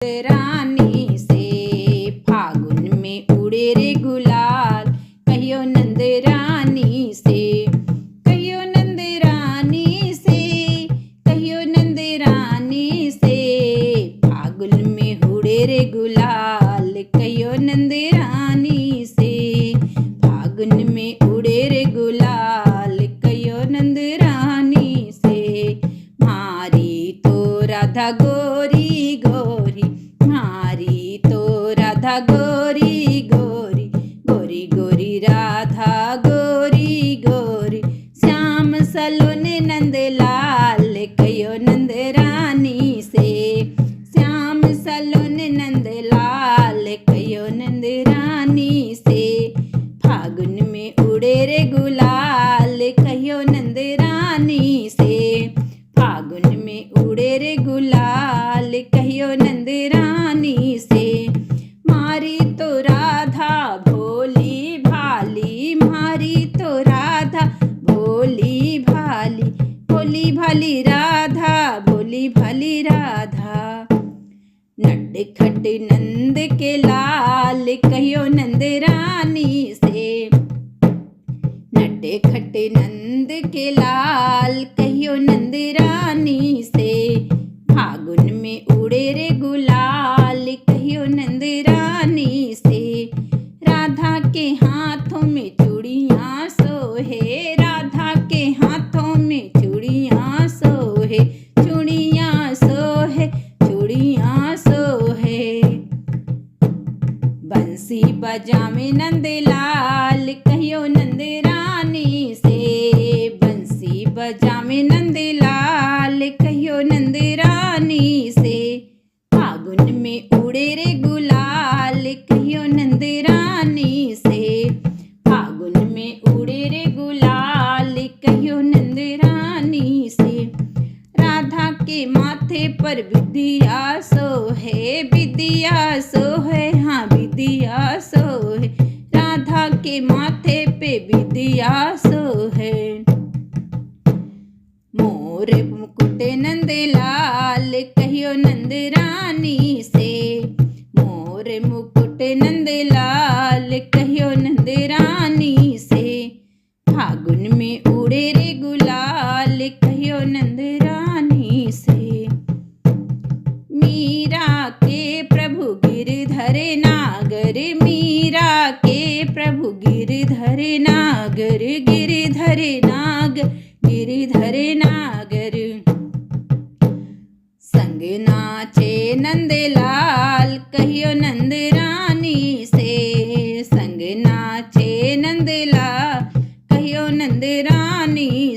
रानी से फागुन में उड़े रे गुलाल, कहियो नंद रानी से, कहियो नंद रानी से, कहियो नंद रानी से, फागुन में उड़े रे गुलाल, कहियो नंद रानी से, फागुन में उड़े रे गुलाल, कहियो नंद रानी से। मारी तो राधा गोरी गोरी, मारी तो राधा गोरी गोरी, गोरी गोरी राधा गोरी गोरी, श्याम सलोने नंद लाल, कहियो नंद रानी से, श्याम सलोने नंद लाल, कहियो नंद रानी से, फागुन में उड़े रे गुलाल, कहियो नंद रानी से, फागुन में उड़े रे गुलाल, कहियो नंद रानी से। मारी तो राधा भोली भाली, मारी तो राधा भोली भाली, भोली भाली राधा, भोली भाली राधा, नट खट नंद के लाल, कहियो नंद रानी से, नट खट नंद के लाल, कहियो नंद रानी से, फागुन में उड़े रे गुलाल, कहियो नंद रानी से। राधा के हाथों में चूड़ियाँ सोहे, राधा के हाथों में चूड़ियाँ सोहे, चूड़ियाँ सोहे, चूड़ियाँ सोहे, बंसी बजावे नंद लाल, कहियो नंद रानी से, बंसी बजावे नंद लाल, कहियो नंद रानी से, फागुन में उड़े रे गुलाल, कहियो नंद रानी से, फागुन में उड़े रे गुलाल, कहियो नंद रानी से। राधा के माथे पर विद्या सोहे, विद्या सोहे, हाँ विद्या सोहे, राधा के माथे पे विद्या सोहे, मोर मुकुट नंद लाल, कहियो नंद रानी से, मोर मुकुट नंद लाल, कहियो नंद रानी से, फागुन में उड़े रे गुलाल, कहियो नंद रानी से। मीरा के प्रभु गिरधर नागर, मीरा के प्रभु गिरधर नागर, गिरधर नागर, गिरधर नागर, संग नाचे नंद लाल, कहियो नंद रानी से, संग नाचे नंद लाल, कहियो नंद रानी